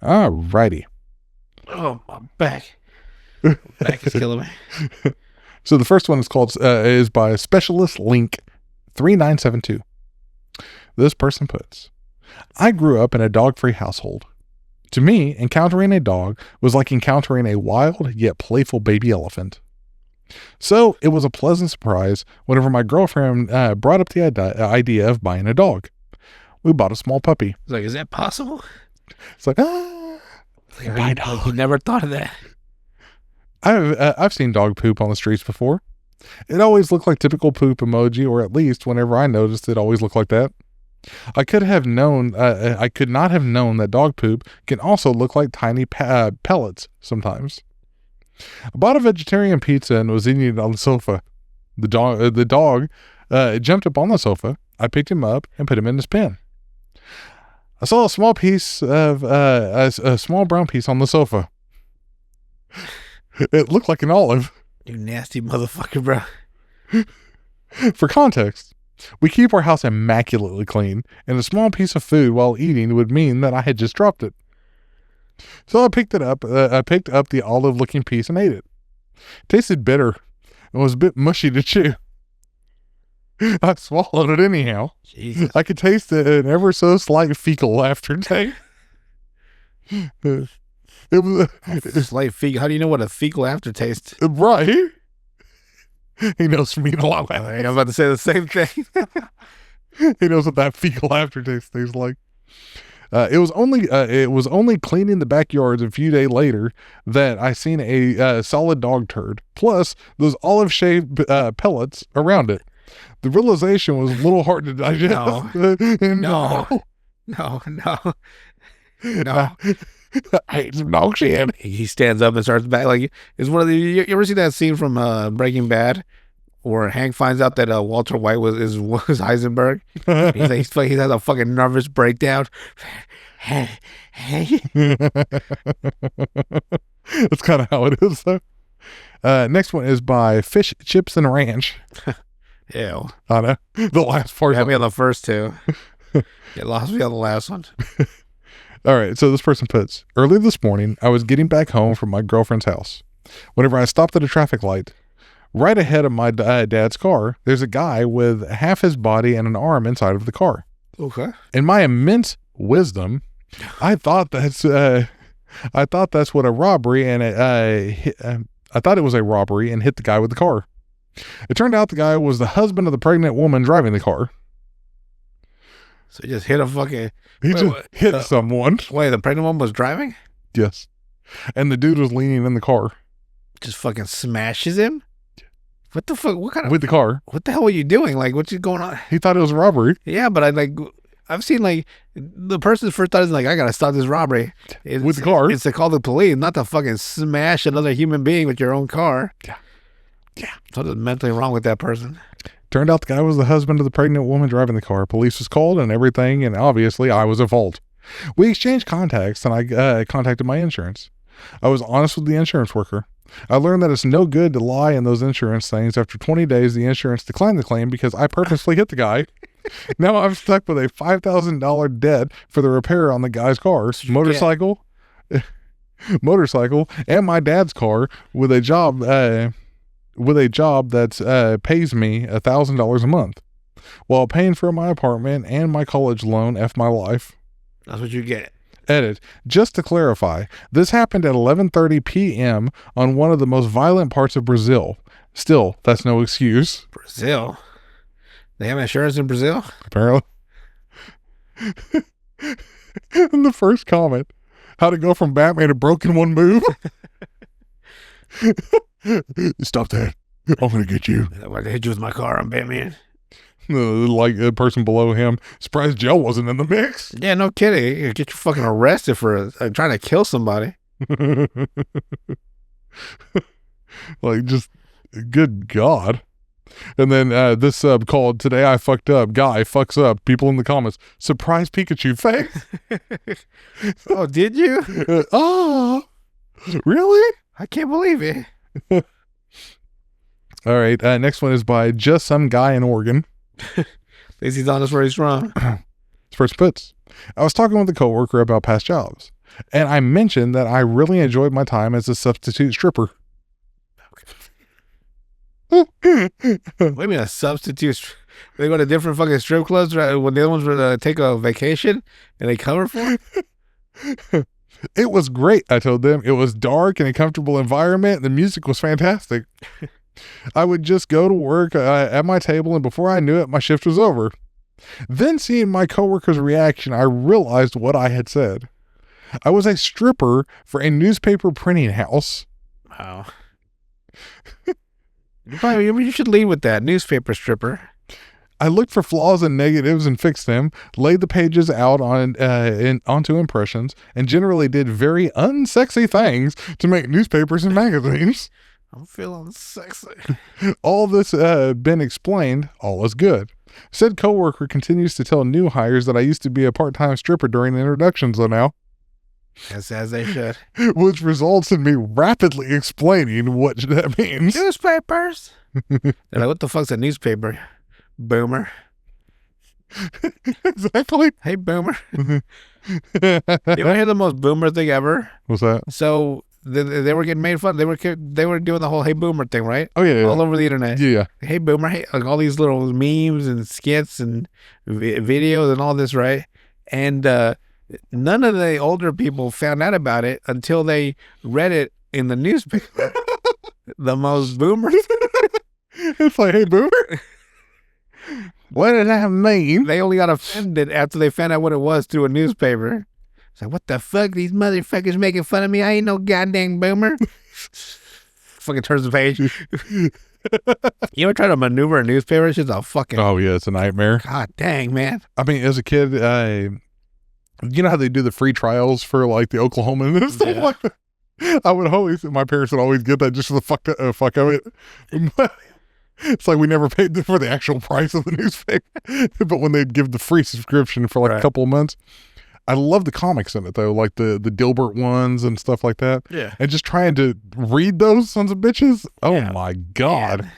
Alrighty. Oh, my back. My back is killing me. So the first one is by Specialist Link 3972. This person puts, I grew up in a dog-free household. To me, encountering a dog was like encountering a wild yet playful baby elephant. So it was a pleasant surprise whenever my girlfriend brought up the idea of buying a dog. We bought a small puppy. It's like, is that possible? It's like, You never thought of that. I've seen dog poop on the streets before. It always looked like typical poop emoji, or at least whenever I noticed it always looked like that. I could not have known that dog poop can also look like tiny pellets sometimes. I bought a vegetarian pizza and was eating it on the sofa. The dog jumped up on the sofa. I picked him up and put him in his pen. I saw a small brown piece on the sofa. It looked like an olive. You nasty motherfucker, bro. For context, we keep our house immaculately clean, and a small piece of food while eating would mean that I had just dropped it. So I picked it up. I picked up the olive-looking piece and ate it. It tasted bitter and was a bit mushy to chew. I swallowed it anyhow. Jesus. I could taste an ever so slight fecal aftertaste. It was Slight fecal. How do you know what a fecal aftertaste? Right. He knows from eating a lot. I'm about to say the same thing. He knows what that fecal aftertaste tastes like. It was only cleaning the backyards a few days later that I seen a solid dog turd, plus those olive-shaped pellets around it. The realization was a little hard to digest. No. I hate some dog shit. He stands up and starts back. Like, it's one of the. You ever see that scene from Breaking Bad, where Hank finds out that Walter White was Heisenberg? He has a fucking nervous breakdown. That's kind of how it is, though. Next one is by Fish Chips and Ranch. Ew. I know. The last part. You had me on the first two. You lost me on the last one. All right, so this person puts, early this morning, I was getting back home from my girlfriend's house. Whenever I stopped at a traffic light, right ahead of my dad's car, there's a guy with half his body and an arm inside of the car. Okay. In my immense wisdom, I thought that's what a robbery, and I thought it was a robbery and hit the guy with the car. It turned out the guy was the husband of the pregnant woman driving the car. So he just hit a fucking... He just hit someone. Wait, the pregnant woman was driving? Yes. And the dude was leaning in the car. Just fucking smashes him? What the fuck? What kind of... With the car. What the hell were you doing? Like, what's going on? He thought it was a robbery. Yeah, but I've seen, like, the person's first thought is like, I gotta stop this robbery. With the car. It's to call the police, not to fucking smash another human being with your own car. Yeah. Something's mentally wrong with that person. Turned out the guy was the husband of the pregnant woman driving the car. Police was called and everything, and obviously I was at fault. We exchanged contacts, and I contacted my insurance. I was honest with the insurance worker. I learned that it's no good to lie in those insurance things. After 20 days, the insurance declined the claim because I purposely hit the guy. Now I'm stuck with a $5,000 debt for the repair on the guy's car, motorcycle, and my dad's car with a job that pays me $1,000 a month while paying for my apartment and my college loan. F my life. That's what you get. Edit. Just to clarify, this happened at 11:30 p.m. on one of the most violent parts of Brazil. Still, that's no excuse. Brazil? They have insurance in Brazil? Apparently. And the first comment, how to go from Batman to broken one move. Stop that. I'm going to get you. I hit you with my car. I'm Batman. Like a person below him. Surprised Joe wasn't in the mix. Yeah, no kidding. You get you fucking arrested for trying to kill somebody. Like, just, good God. And then this sub called, Today I Fucked Up. Guy fucks up. People in the comments. Surprise Pikachu face. Oh, did you? Oh, really? I can't believe it. All right. Next one is by Just Some Guy in Oregon. At least he's honest where he's from. First puts. I was talking with a coworker about past jobs. and I mentioned that I really enjoyed my time as a substitute stripper. What do you mean a substitute? They go to different fucking strip clubs right, when the other ones were to take a vacation and they cover for it? It was great, I told them. It was dark and a comfortable environment. The music was fantastic. I would just go to work at my table, and before I knew it, my shift was over. Then, seeing my coworker's reaction, I realized what I had said. I was a stripper for a newspaper printing house. Wow. You should lead with that. Newspaper stripper. I looked for flaws and negatives and fixed them, laid the pages out onto impressions, and generally did very unsexy things to make newspapers and magazines. I'm feeling sexy. All this been explained, all is good. Said coworker continues to tell new hires that I used to be a part-time stripper during the introductions though now. As they should. Which results in me rapidly explaining what that means. Newspapers. They're like, what the fuck's a newspaper? Boomer. Exactly. Hey, boomer. You want to hear the most boomer thing ever? What's that? So they were getting made fun. They were doing the whole hey boomer thing, right? Oh yeah. All over the internet. Yeah. Hey boomer. Hey, like all these little memes and skits and videos and all this, right? And none of the older people found out about it until they read it in the newspaper. The most boomers. It's like, hey boomer. What did that mean? They only got offended after they found out what it was through a newspaper. It's like, what the fuck? These motherfuckers making fun of me. I ain't no goddamn boomer. Fucking turns the page. You ever try to maneuver a newspaper? It's just a fucking... Oh, yeah, it's a nightmare. God dang, man. I mean, as a kid, you know how they do the free trials for, like, the Oklahoman and stuff like that? I would always... My parents would always get that just for the fuck of it. It's like we never paid for the actual price of the newspaper. But when they'd give the free subscription for, like, a couple of months... I love the comics in it though, like the Dilbert ones and stuff like that. Yeah. And just trying to read those sons of bitches. Oh my God. Yeah.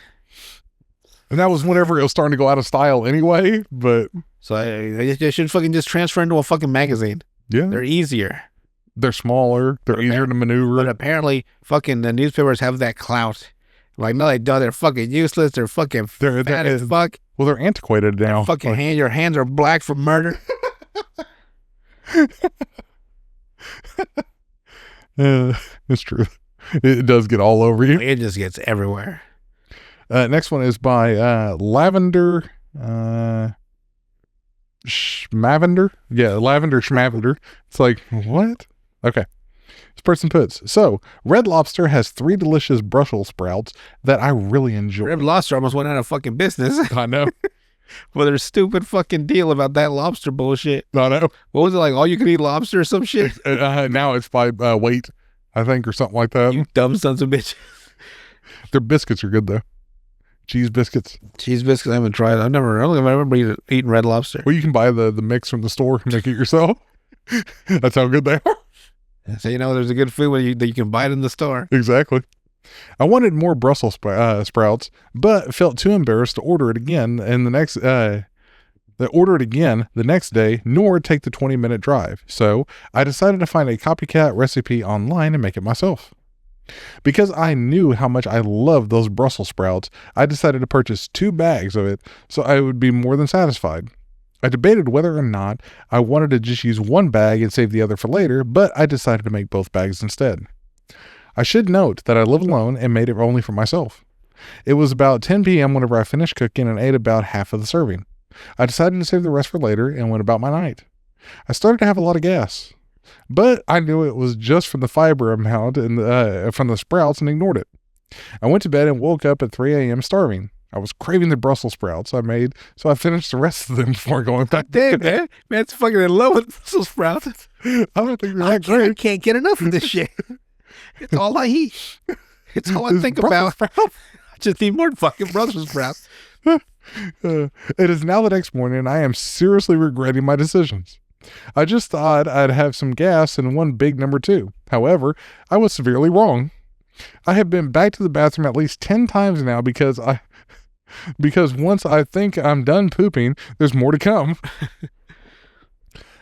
And that was whenever it was starting to go out of style anyway, but. So they should fucking just transfer into a fucking magazine. Yeah. They're easier. They're smaller. They're easier to maneuver. But apparently fucking the newspapers have that clout. Like, no, they don't. They're fucking useless. They're fucking fat as fuck. Well, they're antiquated now. Your hands are black from murder. It's true. It does get all over you. It just gets everywhere. Next one is by Lavender Schmavender. Yeah, Lavender Schmavender. It's like, what? Okay. This person puts, so Red Lobster has 3 delicious Brussels sprouts that I really enjoy. Red Lobster almost went out of fucking business. I know. Well, their stupid fucking deal about that lobster bullshit. I know. What was it, like all you could eat lobster or some shit? Now it's by weight, I think, or something like that. You dumb sons of bitches. Their biscuits are good though. Cheese biscuits. Cheese biscuits I haven't tried. I don't remember eating Red Lobster. Well, you can buy the mix from the store and make it yourself. That's how good they are. So there's a good food that you can buy it in the store. Exactly. I wanted more Brussels sprouts, but felt too embarrassed to order it again the next day, nor take the 20-minute drive. So I decided to find a copycat recipe online and make it myself. Because I knew how much I loved those Brussels sprouts, I decided to purchase 2 bags of it so I would be more than satisfied. I debated whether or not I wanted to just use 1 bag and save the other for later, but I decided to make both bags instead. I should note that I live alone and made it only for myself. It was about 10 p.m. whenever I finished cooking and ate about half of the serving. I decided to save the rest for later and went about my night. I started to have a lot of gas, but I knew it was just from the fiber amount and from the sprouts and ignored it. I went to bed and woke up at 3 a.m. starving. I was craving the Brussels sprouts I made, so I finished the rest of them before going back. Damn, man. Man's fucking in love with Brussels sprouts. I don't think they're that great. I can't get enough of this shit. It's all I eat. It's all I think about. I just need more fucking Brussels sprouts. It is now the next morning, and I am seriously regretting my decisions. I just thought I'd have some gas and 1 big number 2. However, I was severely wrong. I have been back to the bathroom at least 10 times now because once I think I'm done pooping, there's more to come.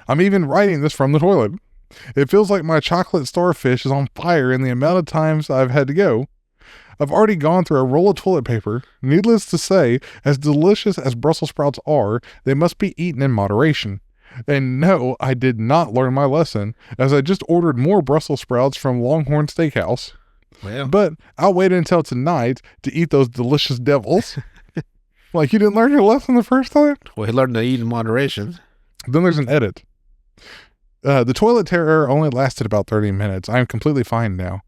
I'm even writing this from the toilet. It feels like my chocolate starfish is on fire in the amount of times I've had to go. I've already gone through a roll of toilet paper. Needless to say, as delicious as Brussels sprouts are, they must be eaten in moderation. And no, I did not learn my lesson, as I just ordered more Brussels sprouts from Longhorn Steakhouse. Well, But I'll wait until tonight to eat those delicious devils. Like, you didn't learn your lesson the first time? he learned to eat in moderation. Then there's an edit. The toilet terror only lasted about 30 minutes. I am completely fine now.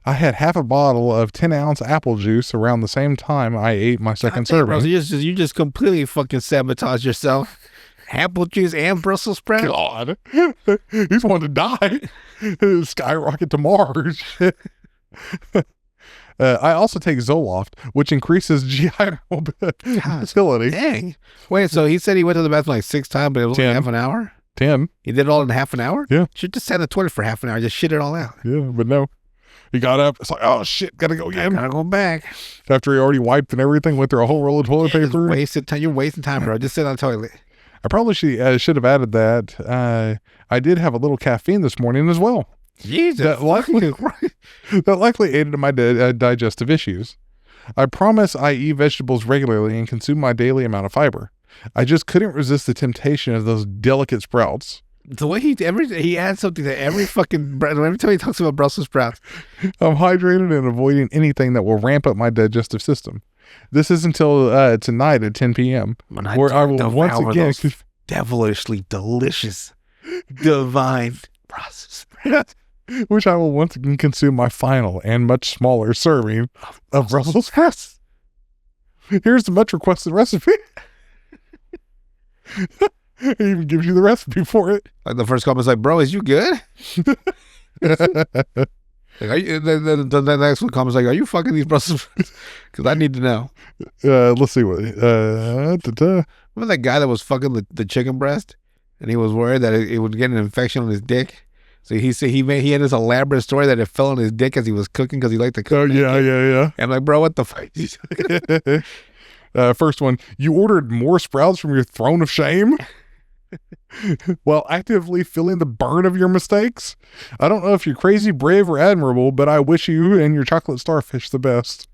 I had half a bottle of 10-ounce apple juice around the same time I ate my second serving. Bro, so you just completely fucking sabotage yourself. Apple juice and Brussels sprouts. God, he's wanting to die. Skyrocket to Mars. I also take Zoloft, which increases GI mobility. Dang. Wait, so he said he went to the bathroom like 6 times, but it was only 10. half an hour? 10. He did it all in half an hour? Yeah. Should just sat in the toilet for half an hour, just shit it all out. Yeah, but no. He got up. It's like, oh shit, gotta go again. Gotta go back. After he already wiped and everything, went through a whole roll of toilet Just paper. wasted time. You're wasting time, bro. Just sit on the toilet. I probably should have added that. I did have a little caffeine this morning as well. Jesus. That likely aided my digestive issues. I promise I eat vegetables regularly and consume my daily amount of fiber. I just couldn't resist the temptation of those delicate sprouts. The way he adds something to every fucking every time he talks about Brussels sprouts. I'm hydrated and avoiding anything that will ramp up my digestive system. This is until tonight at 10 p.m. where I will once again devilishly delicious, divine Brussels sprouts. Which I will once again consume my final and much smaller serving of Brussels sprouts. Here's the much requested recipe. It even gives you the recipe for it. Like the first comment's like, bro, is you good? Like, the next one comments like, are you fucking these Brussels sprouts? Because I need to know. Let's see what. Remember that guy that was fucking the chicken breast? And he was worried that it would get an infection on his dick? So he said he had this elaborate story that it fell on his dick as he was cooking because he liked to cook. Oh, yeah. And I'm like, bro, what the fuck? First one, you ordered more sprouts from your throne of shame while actively feeling the burn of your mistakes. I don't know if you're crazy, brave, or admirable, but I wish you and your chocolate starfish the best.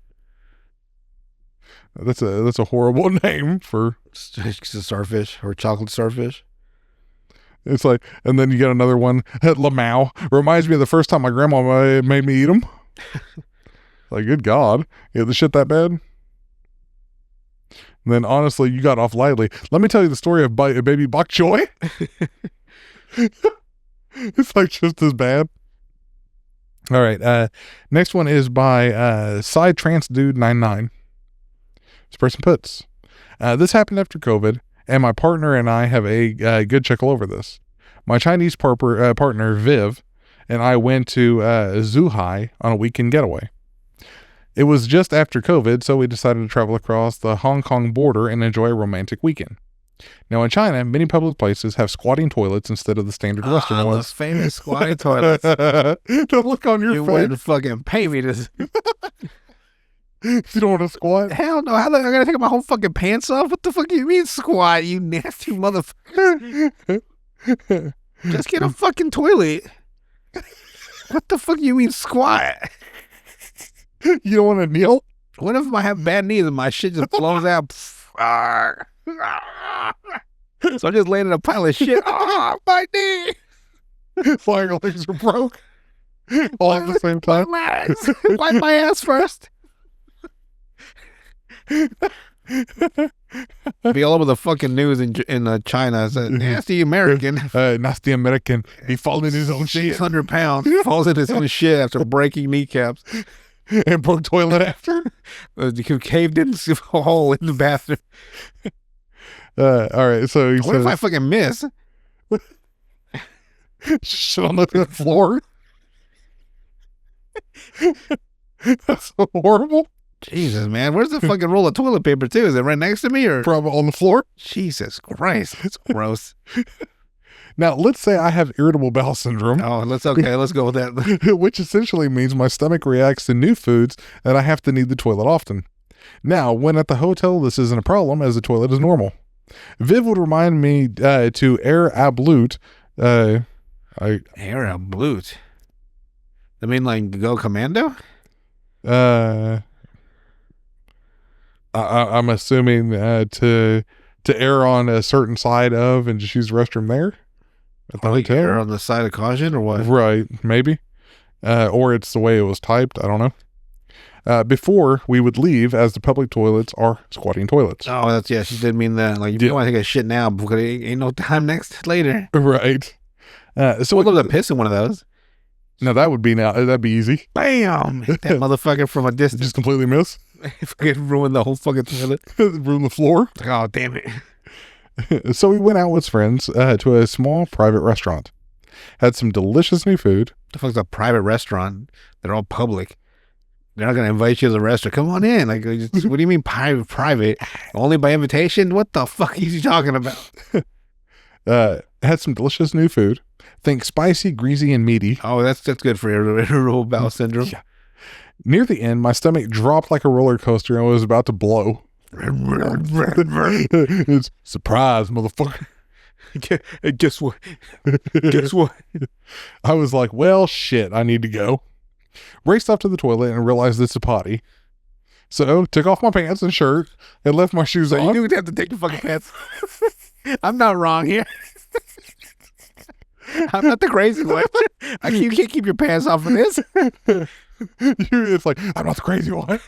That's a horrible name for starfish or chocolate starfish. It's like, and then you get another one, Lamau. Reminds me of the first time my grandma made me eat them. Like, good God. Yeah, the shit that bad? And then, honestly, you got off lightly. Let me tell you the story of baby bok choy. It's like just as bad. All right. Next one is by Side Trance Dude 99. This person puts, this happened after COVID, and my partner and I have a good chuckle over this. My Chinese partner, Viv, and I went to Zhuhai on a weekend getaway. It was just after COVID, so we decided to travel across the Hong Kong border and enjoy a romantic weekend. Now, in China, many public places have squatting toilets instead of the standard Western ones. Those famous squatting toilets. The look on your You face. wouldn't fucking pay me to... You don't want to squat? Hell no. How the, I gotta take my whole fucking pants off? What the fuck do you mean squat, you nasty motherfucker? Just get a fucking toilet. What the fuck do you mean squat? You don't want to kneel? What if I have bad knees and my shit just blows out? So I'm just laying in a pile of shit. Oh, my knee. Flying legs are broke. All at the same time. Wipe my ass first. Be all over the fucking news in China. It's a nasty American. Nasty American. He falls in his own shit. 600 pounds. Falls in his own shit after breaking kneecaps. And broke toilet after. He caved in a hole in the bathroom. All right, so he What says, if I fucking miss? shit on the floor. That's so horrible. Jesus, man. Where's the fucking roll of toilet paper, too? Is it right next to me? Or Probably on the floor. Jesus Christ. It's gross. Now, let's say I have irritable bowel syndrome. Oh, let's go with that. Which essentially means my stomach reacts to new foods and I have to need the toilet often. Now, when at the hotel, this isn't a problem as the toilet is normal. Viv would remind me to air ablute I Air out blute. I mean, like go commando. uh I'm assuming to err on a certain side of and just use the restroom there at the Like air hotel. on the side of caution or what? Right, maybe. Or it's the way it was typed. I don't know. Before we would leave, as the public toilets are squatting toilets. Oh, that's yeah. She did mean that. Like, you don't want to take a shit now because ain't no time next later. Right. So I'd love to piss in one of those. now that would be that'd be easy. Bam! Hit that motherfucker from a distance. Just completely miss. Fucking ruin the whole fucking toilet. Ruin the floor. Like, oh damn it! So we went out with friends to a small private restaurant. Had some delicious new food. The fuck's a private restaurant? They're all public. They're not gonna invite you to the restaurant. Come on in. Like, what do you mean private? Private? Only by invitation? What the fuck are you talking about? Had some delicious new food. Think spicy, greasy, and meaty. Oh, that's good for irritable bowel syndrome. Yeah. Near the end, my stomach dropped like a roller coaster and was about to blow. It's surprise, motherfucker. Guess what? Guess what? I was like, well, shit, I need to go. Raced off to the toilet and realized it's a potty. So took off my pants and shirt and left my shoes So on. you do have to take your fucking pants. I'm not wrong here. I'm not the crazy one. You can't keep your pants off for this. It's like, I'm not the crazy one.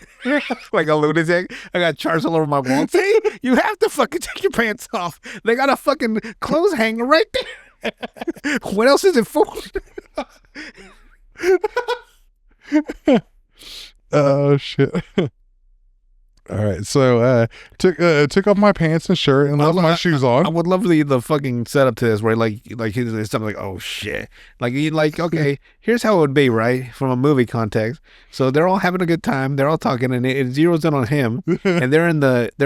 Like a lunatic. I got charts all over my wall. See, you have to fucking take your pants off. They got a fucking clothes hanger right there. What else is it for? Oh, shit. All right, so took off my pants and shirt and left my shoes I on. would love the fucking setup to this, where like his something like, oh shit, like you like, okay, here's how it would be, right, from a movie context. So they're all having a good time, they're all talking, and it zeroes in on him, and they're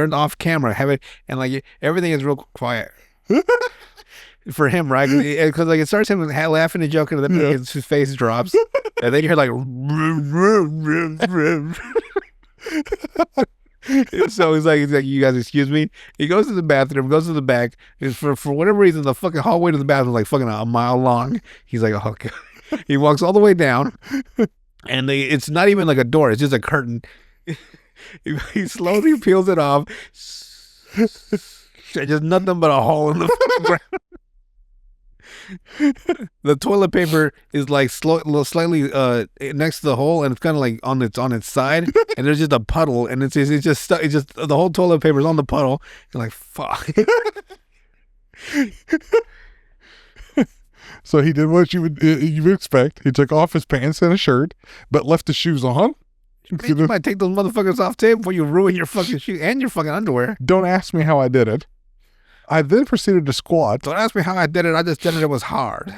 in off camera having, and like everything is real quiet. For him, right? Because like it starts him laughing and joking, and then his face drops, and then you hear like, so he's like, you guys excuse me. He goes to the bathroom, goes to the back. For whatever reason, the fucking hallway to the bathroom is like fucking a mile long. He's like, oh god. He walks all the way down, and it's not even like a door; it's just a curtain. He slowly peels it off. Just nothing but a hole in the fucking ground. The toilet paper is like slightly next to the hole, and it's kind of like on its side, and there's just a puddle, and it's just stuck. It's just the whole toilet paper is on the puddle. You're like, fuck. So he did what you would expect. He took off his pants and a shirt, but left his shoes on. Man, you might take those motherfuckers off too before you ruin your fucking shoe and your fucking underwear. Don't ask me how I did it. I then proceeded to squat. Don't ask me how I did it. I just did it. It was hard.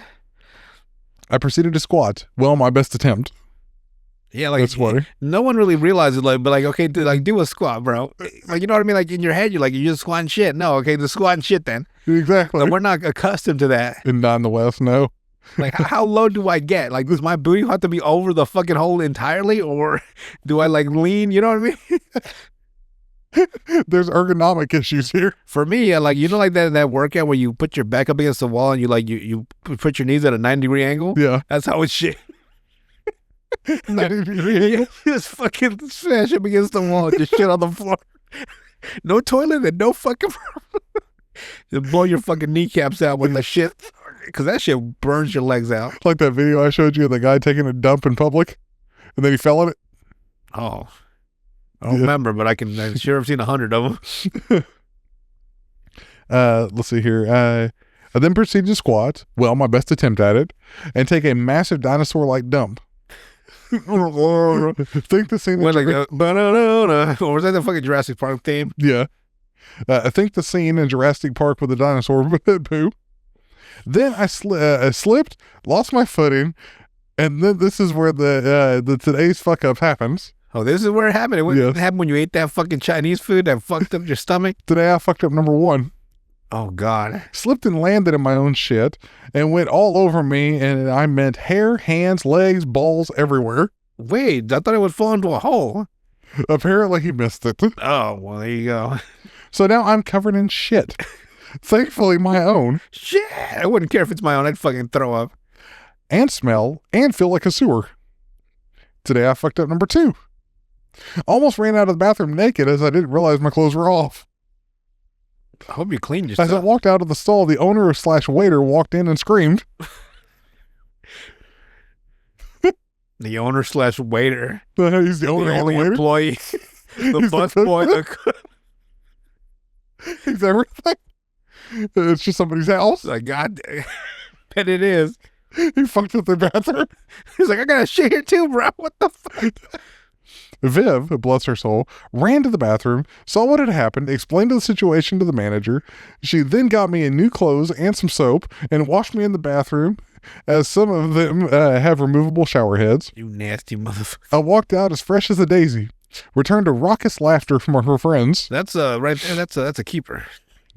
I proceeded to squat. Well, my best attempt. Yeah, like That's funny. No one really realizes, like, but like, okay, do a squat, bro. Like, you know what I mean? Like in your head, you're just squatting shit. No, okay, the squatting shit then. Exactly. Like, we're not accustomed to that. And not in the West, no. Like, how low do I get? Like, does my booty have to be over the fucking hole entirely, or do I like lean? You know what I mean? There's ergonomic issues here. For me, like, you know, like that workout where you put your back up against the wall and you put your knees at a 90-degree angle. Yeah. That's how it's shit. 90-degree angle. Just fucking smash up against the wall, just shit on the floor. No toilet and no fucking. Just blow your fucking kneecaps out with the shit, because that shit burns your legs out. Like that video I showed you of the guy taking a dump in public, and then he fell in it. Oh. I don't remember, but I'm sure I've seen 100 of them. Let's see here. I then proceeded to squat. Well, my best attempt at it, and take a massive dinosaur-like dump. Think the scene. Went like, ba-da-da-da. Or was that the fucking Jurassic Park theme? Yeah. I think the scene in Jurassic Park with the dinosaur poo. Then I slipped, lost my footing, and then this is where the today's fuck up happens. Oh, this is where it happened. It Yes. happened when you ate that fucking Chinese food that fucked up your stomach. Today I fucked up number one. Oh, God. Slipped and landed in my own shit and went all over me, and I meant hair, hands, legs, balls, everywhere. Wait, I thought it would fall into a hole. Apparently he missed it. Oh, well, there you go. So now I'm covered in shit. Thankfully my own. Shit. I wouldn't care if it's my own. I'd fucking throw up. and smell and feel like a sewer. Today I fucked up number 2. Almost ran out of the bathroom naked as I didn't realize my clothes were off. I hope you cleaned As I yourself. walked out of the stall, the owner / waiter walked in and screamed. The owner / waiter. He's the owner The and only the waiter. employee. The He's the bus cook. boy. The cook. He's everything. It's just somebody's house. Like, God damn. Bet it is. He fucked up the bathroom. He's like, I got to shit here too, bro. What the fuck? Viv, bless her soul, ran to the bathroom, saw what had happened, explained the situation to the manager. She then got me in new clothes and some soap and washed me in the bathroom, as some of them have removable shower heads. You nasty motherfucker. I walked out as fresh as a daisy, returned to raucous laughter from her friends. That's right there. That's a keeper.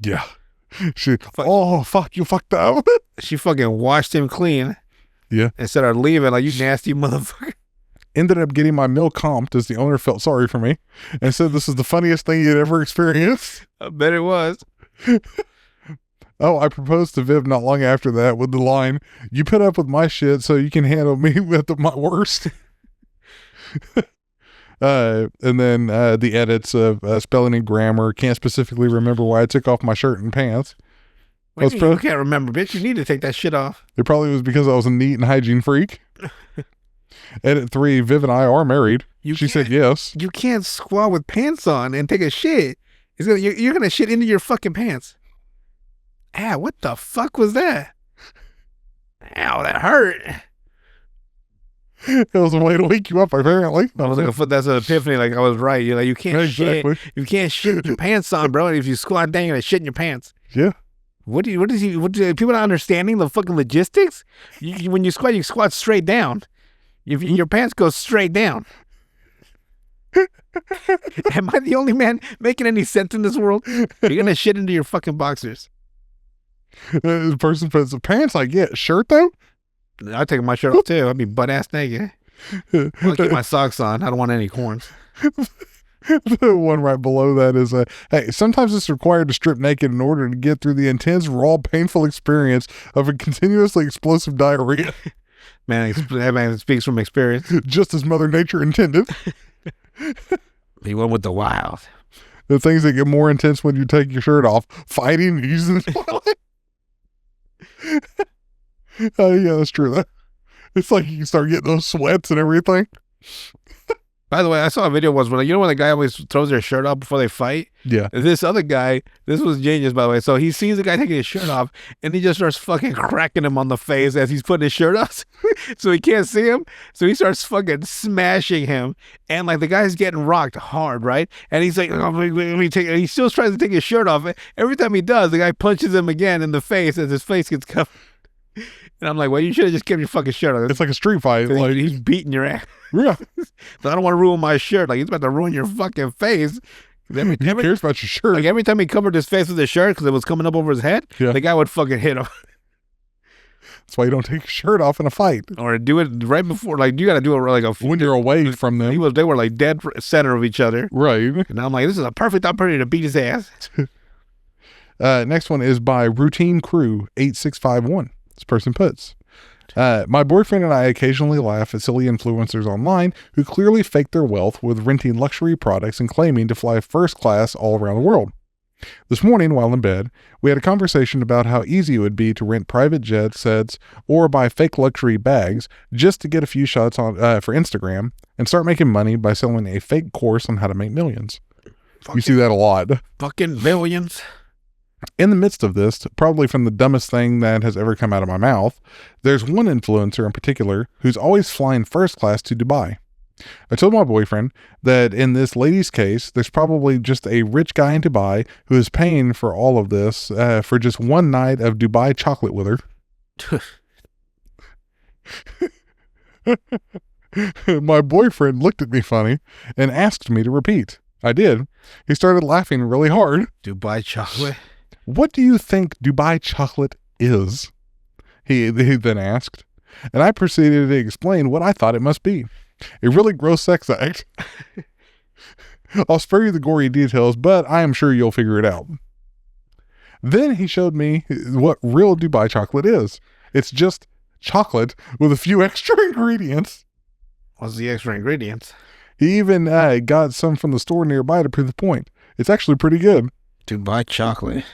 Yeah. Fuck, you fucked up. She fucking washed him clean. Yeah. Instead of leaving like, you nasty motherfucker. Ended up getting my meal comped as the owner felt sorry for me and said this is the funniest thing he'd ever experienced. I bet it was. Oh, I proposed to Viv not long after that with the line, "You put up with my shit so you can handle me with my worst." And then the edits of spelling and grammar. Can't specifically remember why I took off my shirt and pants. What do you mean you can't remember, bitch? You need to take that shit off. It probably was because I was a neat and hygiene freak. Edit 3, Viv and I are married. She said yes. You can't squat with pants on and take a shit. You're going to shit into your fucking pants. Ah, what the fuck was that? Ow, that hurt. It was a way to wake you up, apparently. I was like, that's an epiphany. Like, I was right. You're like, you can't shit. You can't shit your pants on, bro. And if you squat down, you're going to shit in your pants. Yeah. What people not understanding the fucking logistics? When you squat straight down. Your pants go straight down. Am I the only man making any sense in this world? You're going to shit into your fucking boxers. The person puts the pants, like, yeah, shirt though? I'd take my shirt off too. I'd be butt ass naked. I'll keep my socks on. I don't want any corns. The one right below that is, hey, sometimes it's required to strip naked in order to get through the intense, raw, painful experience of a continuously explosive diarrhea. Man, that man speaks from experience. Just as Mother Nature intended. He went with the wild. The things that get more intense when you take your shirt off, fighting and using the toilet. Oh, yeah, that's true. It's like you start getting those sweats and everything. By the way, I saw a video once where, you know when the guy always throws their shirt off before they fight? Yeah. This other guy, this was genius, by the way. So he sees the guy taking his shirt off, and he just starts fucking cracking him on the face as he's putting his shirt off, so he can't see him. So he starts fucking smashing him, and like the guy's getting rocked hard, right? And he's like, oh, let me take. He still tries to take his shirt off. Every time he does, the guy punches him again in the face as his face gets covered. And I'm like, well, you should have just kept your fucking shirt on. It's like a street fight. Like, he's beating your ass. Yeah. So I don't want to ruin my shirt. Like, he's about to ruin your fucking face. Who cares about your shirt? Like, every time he covered his face with his shirt because it was coming up over his head, the guy would fucking hit him. That's why you don't take your shirt off in a fight. Or do it right before. Like, you got to do it like when you're away from them. They were like dead center of each other. Right. And I'm like, this is a perfect opportunity to beat his ass. Next one is by Routine Crew 8651. This person puts, my boyfriend and I occasionally laugh at silly influencers online who clearly fake their wealth with renting luxury products and claiming to fly first class all around the world. This morning, while in bed, we had a conversation about how easy it would be to rent private jet sets or buy fake luxury bags just to get a few shots on for Instagram and start making money by selling a fake course on how to make millions. You see that a lot. Fucking millions. In the midst of this, probably from the dumbest thing that has ever come out of my mouth, there's one influencer in particular who's always flying first class to Dubai. I told my boyfriend that in this lady's case, there's probably just a rich guy in Dubai who is paying for all of this for just one night of Dubai chocolate with her. My boyfriend looked at me funny and asked me to repeat. I did. He started laughing really hard. Dubai chocolate? What do you think Dubai chocolate is? He then asked, and I proceeded to explain what I thought it must be. A really gross sex act. I'll spare you the gory details, but I am sure you'll figure it out. Then he showed me what real Dubai chocolate is. It's just chocolate with a few extra ingredients. What's the extra ingredients? He even got some from the store nearby to prove the point. It's actually pretty good. To buy chocolate.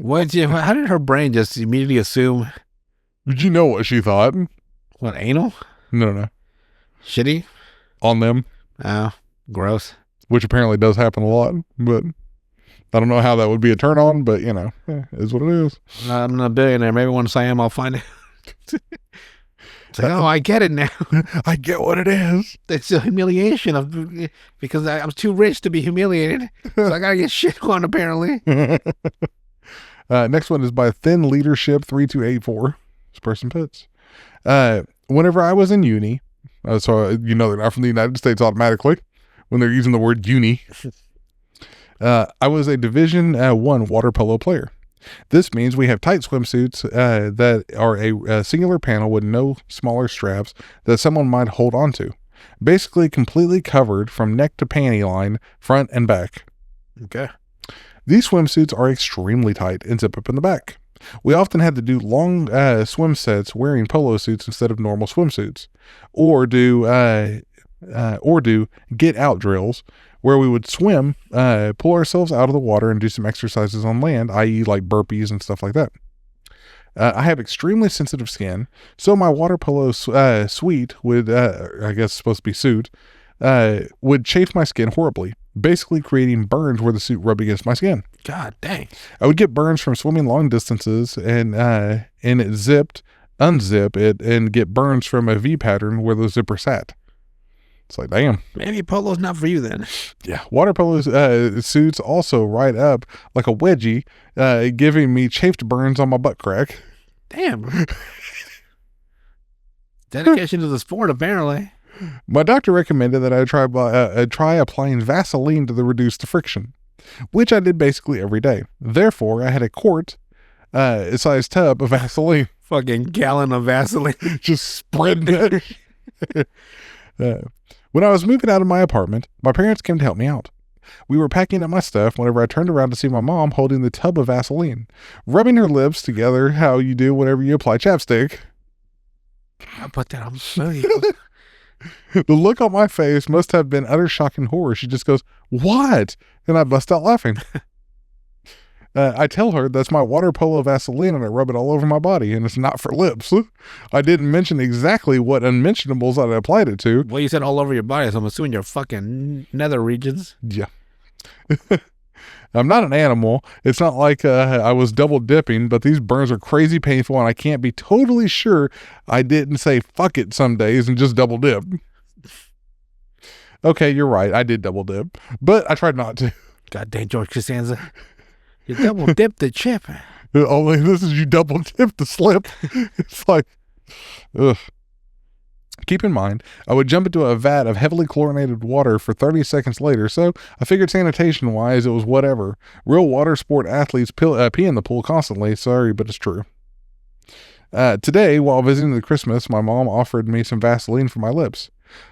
How did her brain just immediately assume? Did you know what she thought? What, anal? No. Shitty? On them. Oh, gross. Which apparently does happen a lot, but I don't know how that would be a turn on, but you know, is what it is. I'm not a billionaire. Maybe once I am, I'll find it. It's like, oh, I get it now. I get what it is. It's a humiliation because I'm too rich to be humiliated. So I gotta get shit on, apparently. Next one is by Thin Leadership 3284. This person puts, whenever I was in uni, so you know they're not from the United States automatically when they're using the word uni. I was a Division 1 water polo player. This means we have tight swimsuits that are a singular panel with no smaller straps that someone might hold onto. Basically completely covered from neck to panty line, front and back. Okay. These swimsuits are extremely tight and zip up in the back. We often had to do long swim sets wearing polo suits instead of normal swimsuits, or do get out drills where we would swim, pull ourselves out of the water and do some exercises on land, i.e. like burpees and stuff like that. I have extremely sensitive skin, so my water polo suite would, I guess it's supposed to be suit, would chafe my skin horribly, basically creating burns where the suit rubbed against my skin. God dang. I would get burns from swimming long distances and it unzip it, and get burns from a V pattern where the zipper sat. It's like, damn. Maybe polo's not for you then. Yeah. Water polo suits also ride up like a wedgie, giving me chafed burns on my butt crack. Damn. Dedication to the sport, apparently. My doctor recommended that I try applying Vaseline to reduce the friction, which I did basically every day. Therefore, I had a quart-sized tub of Vaseline. Fucking gallon of Vaseline. Just spreading it. When I was moving out of my apartment, my parents came to help me out. We were packing up my stuff whenever I turned around to see my mom holding the tub of Vaseline, rubbing her lips together how you do whenever you apply chapstick. I put that on my The look on my face must have been utter shock and horror. She just goes, "What?" And I bust out laughing. I tell her that's my water polo Vaseline and I rub it all over my body and it's not for lips. I didn't mention exactly what unmentionables I applied it to. Well, you said all over your body, so I'm assuming your fucking nether regions. Yeah. I'm not an animal. It's not like I was double dipping, but these burns are crazy painful and I can't be totally sure I didn't say fuck it some days and just double dip. Okay, you're right. I did double dip, but I tried not to. God dang, George Costanza. You double dipped the chip. Only this is you double dip the slip. It's like, ugh. Keep in mind, I would jump into a vat of heavily chlorinated water for 30 seconds later, so I figured sanitation-wise, it was whatever. Real water sport athletes pee in the pool constantly. Sorry, but it's true. Today, while visiting the Christmas, my mom offered me some Vaseline for my lips.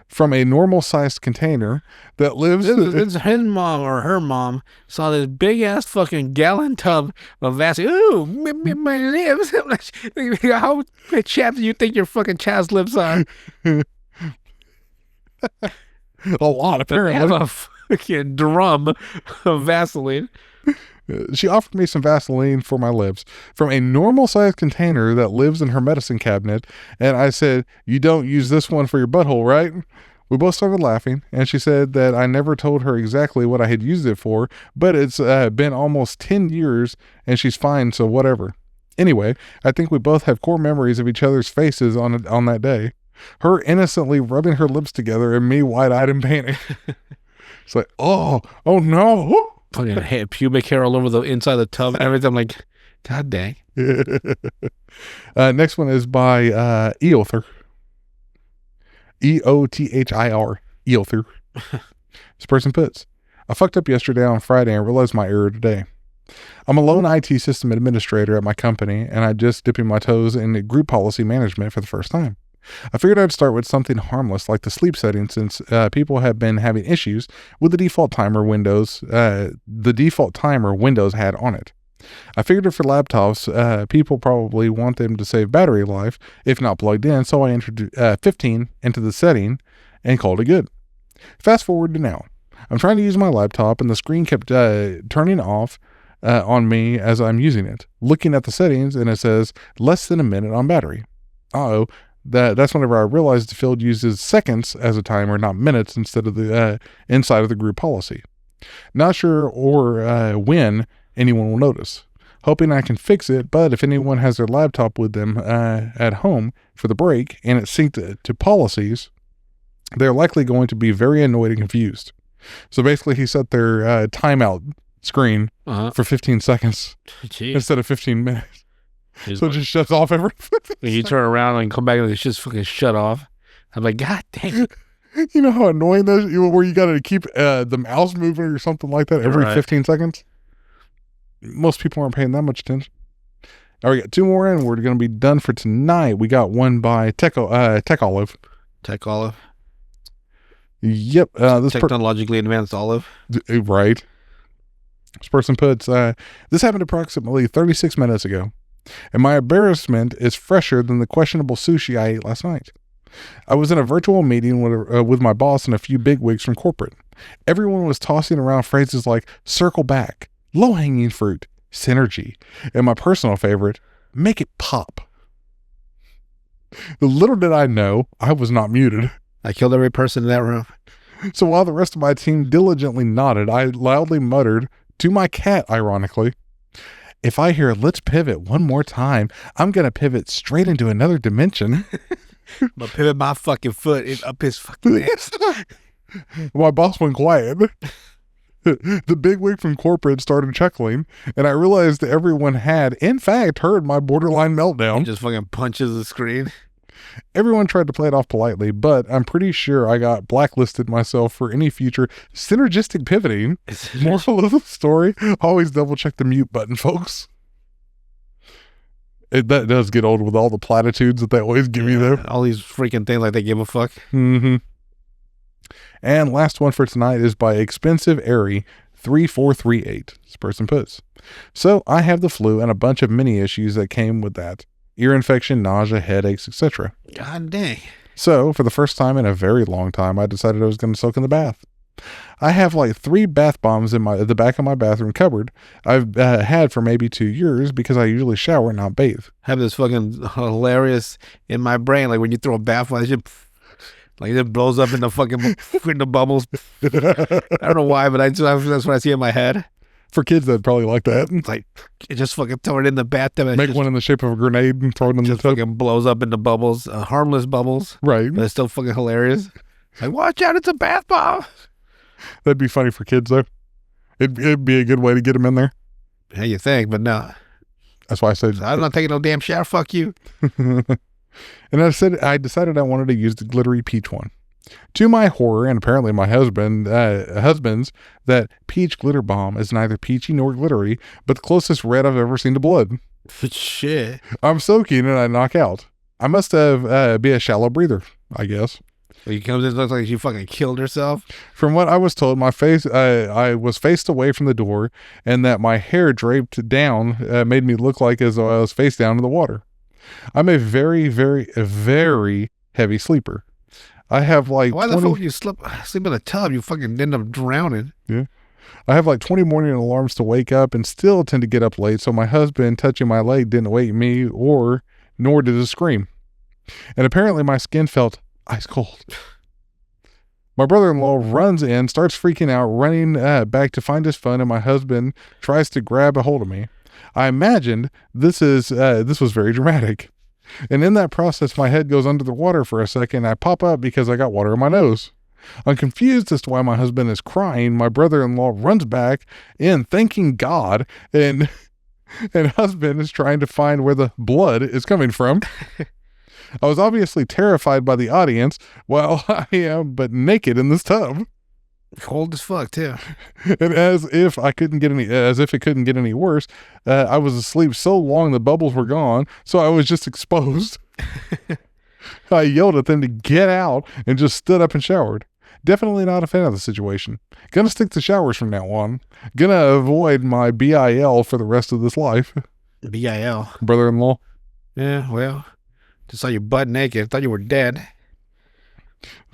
From a normal-sized container that lives... It's his mom or her mom saw this big-ass fucking gallon tub of Vaseline. Ooh, my lips. How chapped do you think your fucking child's lips are? A lot, apparently. They have a fucking drum of Vaseline. She offered me some Vaseline for my lips from a normal-sized container that lives in her medicine cabinet, and I said, "You don't use this one for your butthole, right?" We both started laughing, and she said that I never told her exactly what I had used it for, but it's been almost 10 years, and she's fine, so whatever. Anyway, I think we both have core memories of each other's faces on that day. Her innocently rubbing her lips together and me wide-eyed in panic. It's like, oh no. Fucking pubic hair all over the inside of the tub and everything. I'm like, God dang. Next one is by Eothir. Eothir. Eothir. This person puts, I fucked up yesterday on Friday and realized my error today. I'm a lone IT system administrator at my company, and I'm just dipping my toes in group policy management for the first time. I figured I'd start with something harmless like the sleep setting, since people have been having issues with the default timer Windows had on it. I figured for laptops, people probably want them to save battery life if not plugged in, so I entered 15 into the setting and called it good. Fast forward to now. I'm trying to use my laptop and the screen kept turning off on me as I'm using it. Looking at the settings and it says less than a minute on battery. Uh-oh. That's whenever I realized the field uses seconds as a timer, not minutes, instead of the inside of the group policy. Not sure or when anyone will notice. Hoping I can fix it, but if anyone has their laptop with them at home for the break and it's synced to policies, they're likely going to be very annoyed and confused. So basically he set their timeout screen for 15 seconds instead of 15 minutes. So it just shuts off every. When you turn around and come back and it's just fucking shut off. I'm like, God dang. You know how annoying that is? Where you got to keep the mouse moving or something like that every 15 seconds? Most people aren't paying that much attention. All right, we got two more and we're going to be done for tonight. We got one by Tech Olive. Tech Olive? Yep. This technologically advanced olive? Right. This person puts, this happened approximately 36 minutes ago. And my embarrassment is fresher than the questionable sushi I ate last night. I was in a virtual meeting with my boss and a few bigwigs from corporate. Everyone was tossing around phrases like circle back, low-hanging fruit, synergy, and my personal favorite, make it pop. Little did I know, I was not muted. I killed every person in that room. So while the rest of my team diligently nodded, I loudly muttered, to my cat, ironically, if I hear let's pivot one more time, I'm going to pivot straight into another dimension. I'm going to pivot my fucking foot up his fucking ass. My boss went quiet. The bigwig from corporate started chuckling, and I realized that everyone had, in fact, heard my borderline meltdown. He just fucking punches the screen. Everyone tried to play it off politely, but I'm pretty sure I got blacklisted myself for any future synergistic pivoting. Moral of the story, always double check the mute button, folks. That does get old with all the platitudes that they always give you, though. All these freaking things like they give a fuck. Mm-hmm. And last one for tonight is by Expensive Airy 3438. This person puts, so I have the flu and a bunch of mini issues that came with that. Ear infection, nausea, headaches, etc. God dang. So, for the first time in a very long time, I decided I was going to soak in the bath. I have like 3 bath bombs in the back of my bathroom cupboard I've had for maybe 2 years because I usually shower and not bathe. I have this fucking hilarious in my brain, like when you throw a bath bomb, it blows up in the fucking in the bubbles. I don't know why, but that's what I see in my head. For kids, they'd probably like that. It's like, you just fucking throw it in the bathtub. And make one in the shape of a grenade and throw it in the tub. Fucking blows up into bubbles. Harmless bubbles. Right. But it's still fucking hilarious. Like, watch out, it's a bath bomb. That'd be funny for kids, though. It'd be a good way to get them in there. Yeah, you think, but no. That's why I said... I'm not taking no damn shower, fuck you. And I decided I wanted to use the glittery peach one. To my horror, and apparently my husband's, that peach glitter bomb is neither peachy nor glittery, but the closest red I've ever seen to blood. Shit. I'm soaking and I knock out. I must have be a shallow breather, I guess. He comes in, looks like she fucking killed herself. From what I was told, I was faced away from the door, and that my hair draped down made me look like as though I was face down in the water. I'm a very, very, very heavy sleeper. I have like why the fuck would you sleep in a tub? You fucking end up drowning. Yeah. I have like 20 morning alarms to wake up and still tend to get up late, so my husband touching my leg didn't wake me nor did it scream. And apparently my skin felt ice cold. My brother-in-law runs in, starts freaking out, running back to find his phone, and my husband tries to grab a hold of me. I imagined this was very dramatic. And in that process, my head goes under the water for a second. I pop up because I got water in my nose. I'm confused as to why my husband is crying. My brother-in-law runs back in, thanking God, and husband is trying to find where the blood is coming from. I was obviously terrified by the audience, while I am but naked in this tub. Cold as fuck too. And as if it couldn't get any worse, I was asleep so long the bubbles were gone, so I was just exposed. I yelled at them to get out and just stood up and showered. Definitely not a fan of the situation. Gonna stick to showers from now on. Gonna avoid my BIL for the rest of this life. BIL. Brother-in-law. Yeah, well, just saw you butt naked. Thought you were dead.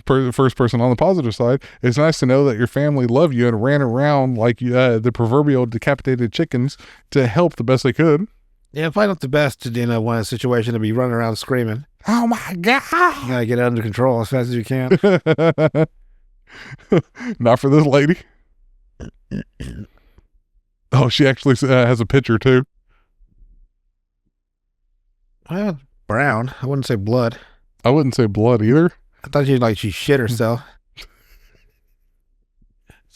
First person on the positive side, it's nice to know that your family loved you and ran around like the proverbial decapitated chickens to help the best they could. Yeah, probably not the best to, want a situation to be running around screaming. Oh my God. You gotta get it under control as fast as you can. Not for this lady. Oh, she actually has a picture too. Well, brown. I wouldn't say blood. I wouldn't say blood either. I thought she shit herself. It's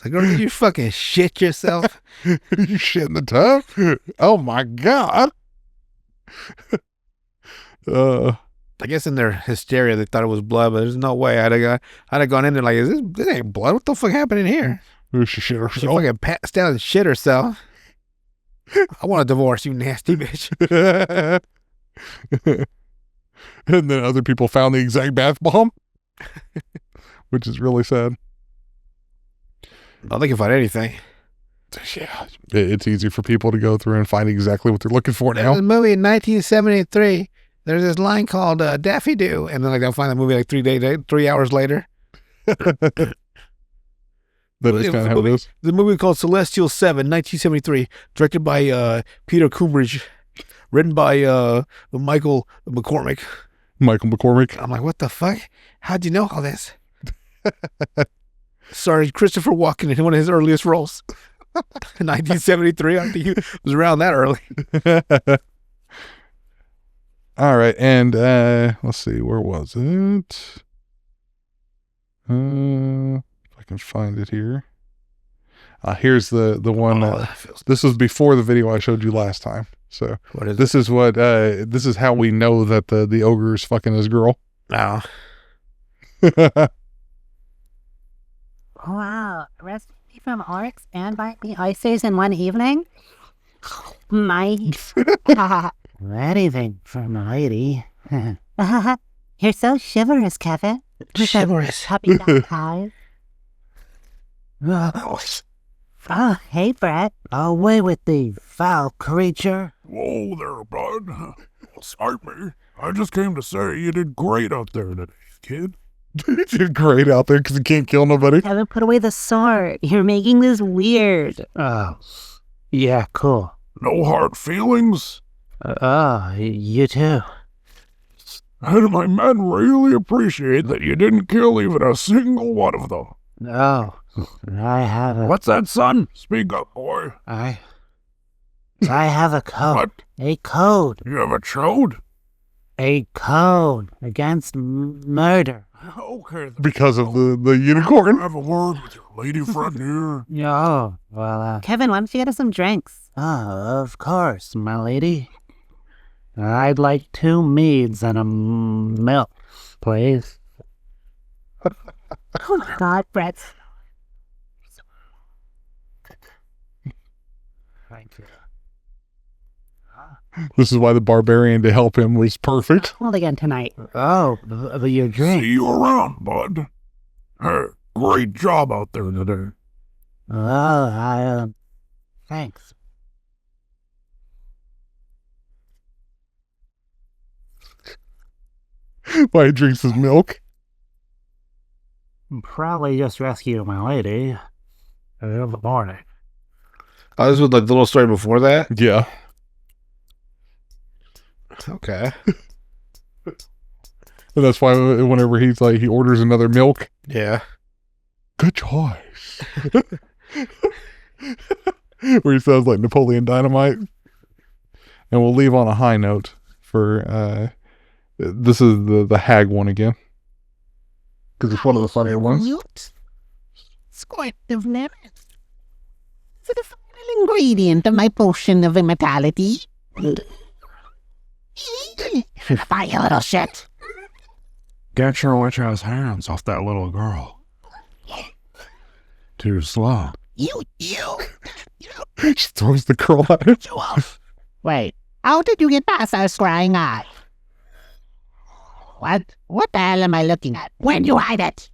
like, girl, did you fucking shit yourself? You shit in the tub? Oh my God. I guess in their hysteria they thought it was blood, but there's no way. I'd have gone in there like, this ain't blood? What the fuck happened in here? She shit herself. She fucking passed down and shit herself. I want a divorce, you nasty bitch. And then other people found the exact bath bomb, which is really sad. Well, they can find anything. Yeah, it's easy for people to go through and find exactly what they're looking for now. There's a movie in 1973. There's this line called Daffy Doo, and then they'll find the movie like 3 hours later. That is kind of how it is. The movie called Celestial 7, 1973, directed by Peter Coombridge, written by Michael McCormick. Michael McCormick. I'm like, what the fuck? How'd you know all this? Sorry, Christopher Walken in one of his earliest roles. 1973. I don't think he was around that early. All right, and let's see, where was it? If I can find it here. Here's the one this was before the video I showed you last time. So what is this is how we know that the ogre is fucking his girl. No. Wow, recipe from Oryx and by the Ices in one evening? Nice. Anything from a lady. You're so chivalrous, Kevin. Chivalrous. Puppy dog eyes. Oh, hey, Brett. Away with thee, foul creature. Whoa there, bud. Sorry, me. I just came to say you did great out there today, kid. You did great out there because you can't kill nobody. Kevin, put away the sword. You're making this weird. Oh, yeah, cool. No hard feelings? You too. And my men really appreciate that you didn't kill even a single one of them. Oh, I have a... What's that, son? Speak up, boy. I have a code. What? A code. You have a chode? A code against murder. Okay, then. Because of the unicorn. Have a word with your lady friend here. Oh, well, Kevin, why don't you get us some drinks? of course, my lady. I'd like 2 meads and a milk, please. Oh my God, Brett. Thank you. This is why the barbarian to help him was perfect. Hold again tonight. Oh, but your drink. See you around, bud. Hey, great job out there today. Oh, thanks. Why he drinks his milk. Probably just rescued my lady in the morning. Oh, this was like the little story before that? Yeah. Okay. And that's why whenever he's like, he orders another milk. Yeah. Good choice. Where he sounds like Napoleon Dynamite. And we'll leave on a high note for, this is the hag one again. Because it's one of the funnier ones. Squirt of lemon. For the final ingredient of my potion of immortality. Bye, you little shit. Get your witch ass hands off that little girl. Too slow. You. She throws the girl at him. Wait, how did you get past our scrying eye? What? What the hell am I looking at? Where'd you hide it?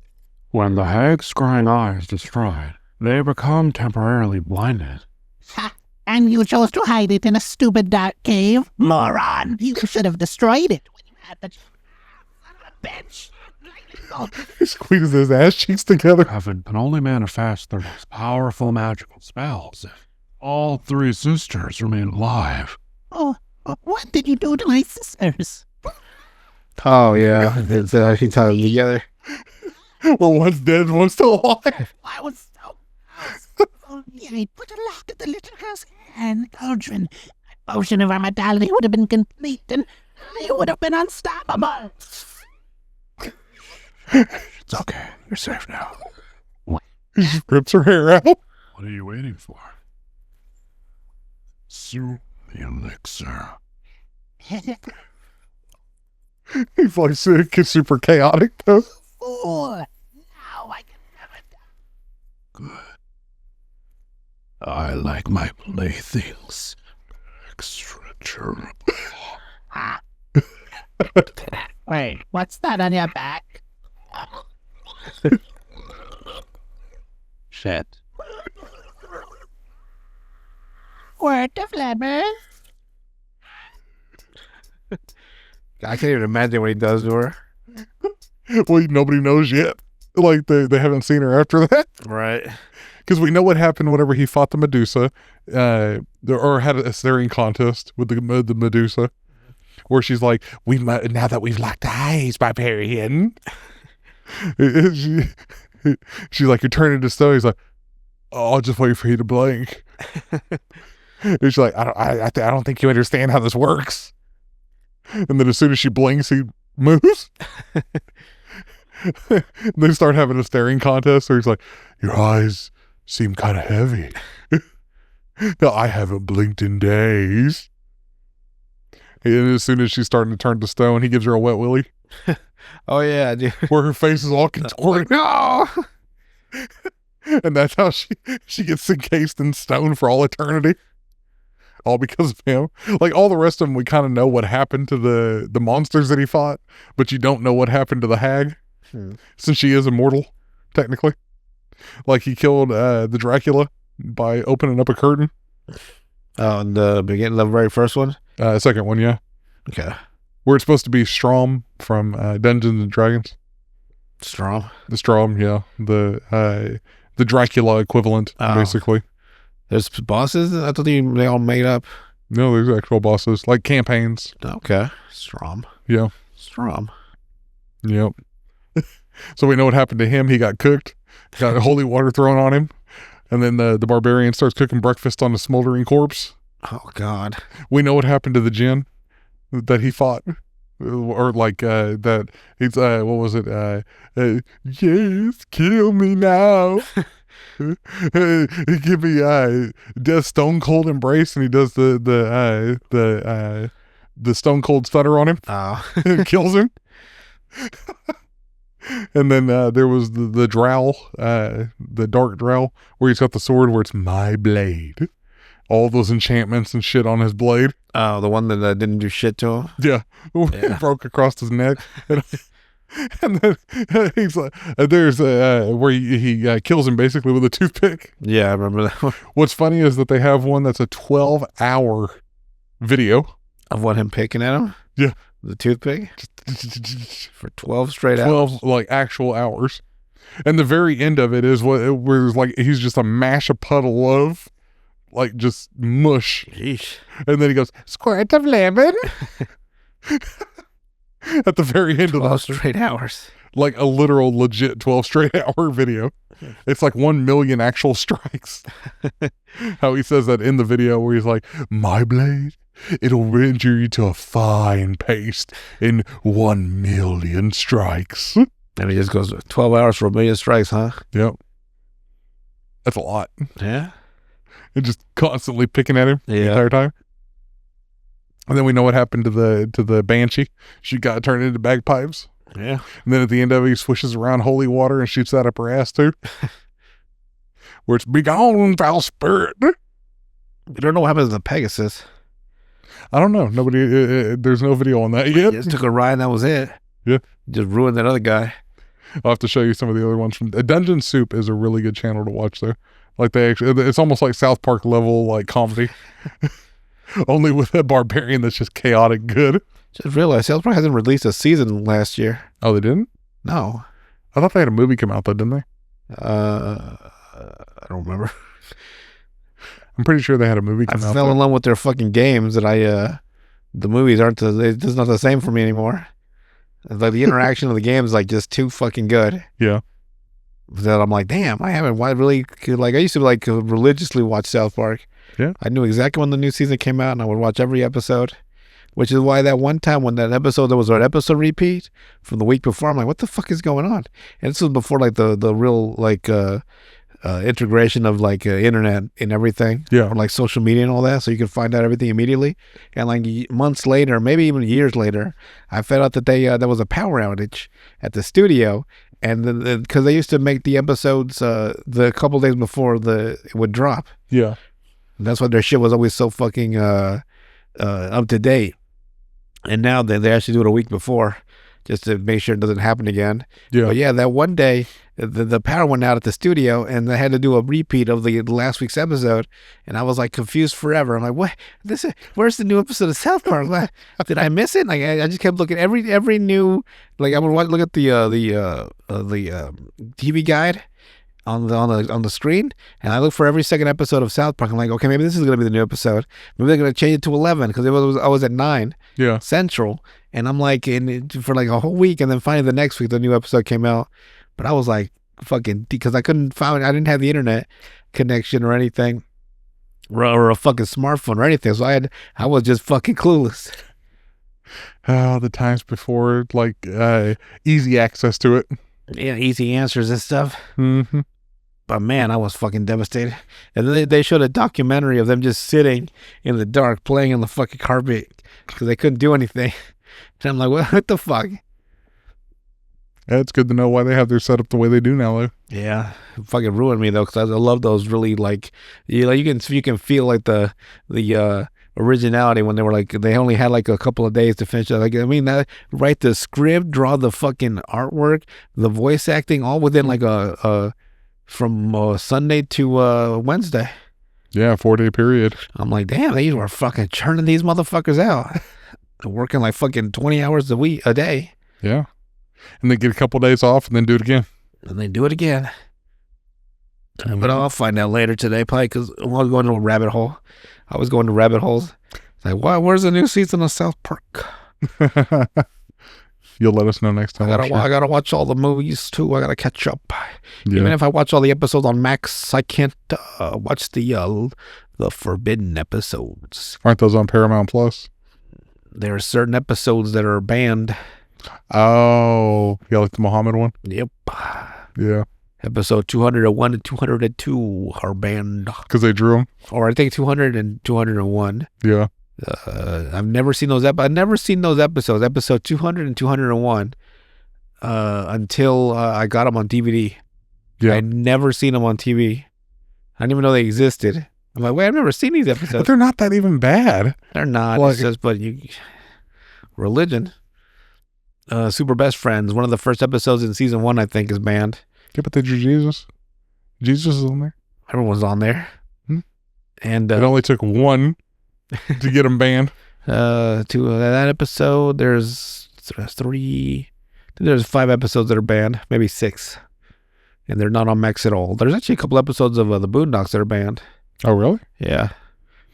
When the hag's scrying eye is destroyed, they become temporarily blinded. Ha! And you chose to hide it in a stupid dark cave? Moron! You should have destroyed it when you had the bench. He squeezes his ass cheeks together. Heaven can only manifest their most powerful magical spells if all three sisters remain alive. Oh, what did you do to my sisters? Oh, yeah. It's, he tied them together. Well, one's dead and one's still alive. I was so only I put a lock at the little girl's hand cauldron. My potion of immortality would have been complete and you would have been unstoppable. It's okay. You're safe now. He just rips her hair out. What are you waiting for? Sue the elixir. He's like super chaotic though. Fool! Now I can never die. Good. I like my playthings extra terrible. Ha! Wait, what's that on your back? Shit. Word of lemon? I can't even imagine what he does to her. Well, nobody knows yet. Like they haven't seen her after that. Right. Because we know what happened whenever he fought the Medusa, or had a staring contest with the Medusa, where she's like, now that we've locked eyes, barbarian." She's like, "You're turning into stone." He's like, "Oh, I'll just wait for you to blink." And she's like, I don't think you understand how this works." And then as soon as she blinks, he moves. They start having a staring contest where he's like, "Your eyes seem kind of heavy." "No, I haven't blinked in days." And as soon as she's starting to turn to stone, he gives her a wet willy Oh, yeah, dude. where her face is all contorted. No! And that's how she gets encased in stone for all eternity. All because of him. Like all the rest of them, we kind of know what happened to the monsters that he fought, but you don't know what happened to the hag, since she is immortal, technically. Like he killed the Dracula by opening up a curtain. Oh, in the beginning, the very first one? Second one, yeah. Okay. Where it's supposed to be Strom from Dungeons and Dragons. Strong. The Strom, yeah. The Dracula equivalent, Oh. basically. There's bosses? I thought they all made up. No, there's actual bosses, like campaigns. Okay. Strom. Yeah. Strom. Yep. So we know what happened to him. He got cooked, got holy water thrown on him, and then the barbarian starts cooking breakfast on a smoldering corpse. Oh, God. We know what happened to the djinn that he fought, or like that he's what was it? Yes, kill me now. He give me does stone cold embrace, and he does the stone cold stutter on him. Oh. And kills him. And then there was the drow, the dark drow, where he's got the sword where it's my blade. All those enchantments and shit on his blade. Oh, the one that didn't do shit to him? Yeah. It broke across his neck. And then he's like, there's where he kills him basically with a toothpick. Yeah, I remember that one. What's funny is that they have one that's a 12-hour video. Of what, him picking at him? Yeah. The toothpick? For 12 straight hours? 12 like actual hours. And the very end of it is where it's like he's just a mash of puddle of like just mush. Yeesh. And then he goes, "Squirt of lemon." At the very end of 12 the straight hours. like a literal legit 12 straight hour video. It's like 1 million actual strikes. How he says that in the video where he's like, "My blade, it'll render you to a fine paste in 1 million strikes." And he just goes 12 hours for 1 million strikes, huh? Yep. That's a lot. Yeah. And just constantly picking at him the Yeah. entire time. And then we know what happened to the banshee. She got turned into bagpipes. Yeah. And then at the end of it, he swishes around holy water and shoots that up her ass too. Where it's "Begone, foul spirit." We don't know what happens to Pegasus. I don't know. Nobody. There's no video on that He yet. just took a ride and that was it. Yeah. Just ruined that other guy. I'll have to show you some of the other ones from Dungeon Soup is a really good channel to watch there. Like they actually, it's almost like South Park level like comedy, only with a barbarian that's just chaotic good. Just realized South Park hasn't released a season last year. Oh, they didn't? No. I thought they had a movie come out though, didn't they? I don't remember. I'm pretty sure they had a movie I come out. fell in love with their fucking games that the movies aren't, it's just not the same for me anymore. It's like the interaction of the game is like just too fucking good. Yeah. That I'm like, damn, I haven't really, like, I used to like religiously watch South Park. Yeah. I knew exactly when the new season came out and I would watch every episode, which is why that one time when that episode, there was an episode repeat from the week before, I'm like, what the fuck is going on? And this was before like the real like, integration of like internet and everything, Yeah. or like social media and all that, so you can find out everything immediately. And like months later, maybe even years later, I found out that there was a power outage at the studio, and because they used to make the episodes the couple days before it would drop. Yeah. And that's why their shit was always so fucking up to date. And now they actually do it a week before, just to make sure it doesn't happen again. Yeah. But yeah, that one day the power went out at the studio and they had to do a repeat of the last week's episode, and I was like confused forever. I'm like, what? Where's the new episode of South Park? What? Did I miss it? Like I just kept looking every new, like I would look at the TV guide on the screen, and I look for every second episode of South Park. I'm like, okay, maybe this is gonna be the new episode. Maybe they're gonna change it to 11 because I was at 9 Yeah. Central, and I'm like for like a whole week, and then finally the next week the new episode came out. But I was like fucking, because I didn't have the internet connection or anything, or a fucking smartphone or anything, so I was just fucking clueless. Oh, the times before, like easy access to it. Yeah, easy answers and stuff. Mm-hmm. But man, I was fucking devastated. And then they showed a documentary of them just sitting in the dark playing on the fucking carpet because they couldn't do anything. And I'm like, what the fuck? Yeah, it's good to know why they have their setup the way they do now, though. Yeah, it fucking ruined me though, because I love those really like you can feel like the originality when they were like they only had like a couple of days to finish it. Like I mean, write the script, draw the fucking artwork, the voice acting, all within like from Sunday to Wednesday. Yeah, 4-day period. I'm like, damn, they were fucking churning these motherfuckers out. They're working like fucking 20 hours a day. Yeah. And they get a couple days off and then do it again. And they do it again. But I'll find out later today, probably, because I was going to a rabbit hole. I was going to rabbit holes. It's like, where's the new season of South Park? You'll let us know next time. I gotta watch all the movies too. I gotta catch up. Yeah. Even if I watch all the episodes on Max, I can't watch the forbidden episodes. Aren't those on Paramount Plus? There are certain episodes that are banned. Oh, yeah, like the Muhammad one? Yep. Yeah. Episode 201 and 202 are banned. Because they drew them? Or I think 200 and 201. Yeah. I've never seen those. I've never seen those episodes. Episode 200 and 201. Until I got them on DVD. Yeah. I'd never seen them on TV. I didn't even know they existed. I'm like, wait, I've never seen these But episodes. they're not that even bad. They're not. Like- It's just, but religion. Super Best Friends. One of the first episodes in season 1, I think, is banned. Yeah, but they drew Jesus. Jesus is on there. Everyone's on there. Hmm. And It only took one to get them banned. to that episode, there's 3. I think there's 5 episodes that are banned, maybe 6, and they're not on Max at all. There's actually a couple episodes of the Boondocks that are banned. Oh, really? Yeah,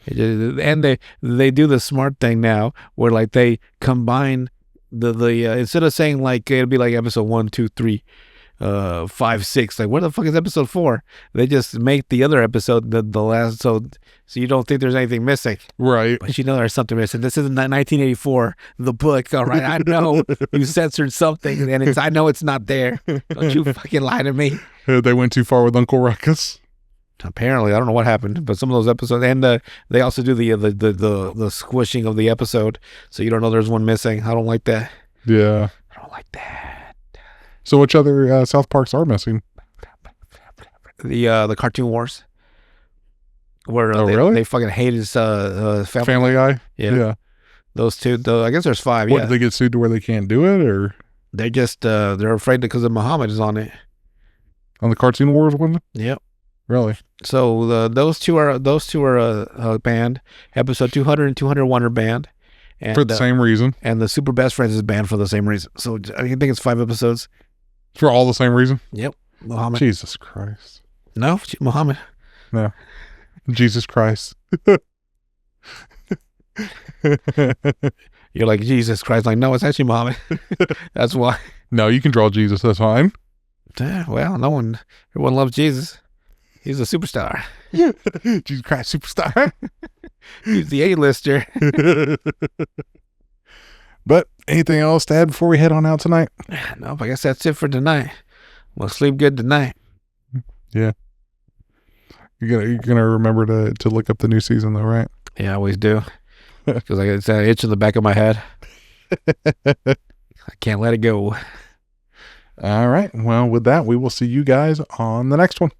and they do the smart thing now, where like they combine the instead of saying like it'll be like episode 1, 2, 3, 5, 6. Like, where the fuck is episode 4? They just make the other episode the last, so you don't think there's anything missing. Right. But you know there's something missing. This isn't 1984, the book. All right, I know you censored something, and I know it's not there. Don't you fucking lie to me. They went too far with Uncle Ruckus. Apparently, I don't know what happened, but some of those episodes, and they also do the squishing of the episode, so you don't know there's one missing. I don't like that. Yeah. I don't like that. So which other South Parks are missing? The Cartoon Wars, where really? they fucking hate his Family Guy? Yeah. Those two. I guess there's 5. What, Yeah. did they get sued to where they can't do it, or? They're just they're afraid because of Muhammad is on it. On the Cartoon Wars one? Yep. Really? So those two are banned. Episode 200 and 201 are banned. And, For the same reason. And the Super Best Friends is banned for the same reason. So I think it's 5 episodes. For all the same reason? Yep. Muhammad. Jesus Christ. No, Muhammad. No. Jesus Christ. You're like, Jesus Christ. Like, no, it's actually Muhammad. That's why. No, you can draw Jesus. That's fine. Well, everyone loves Jesus. He's a superstar. Jesus Christ, superstar. He's the A-lister. But anything else to add before we head on out tonight? Nope, I guess that's it for tonight. We'll sleep good tonight. Yeah. You're gonna remember to look up the new season though, right? Yeah, I always do. Because it's an itch in the back of my head. I can't let it go. All right. Well, with that, we will see you guys on the next one.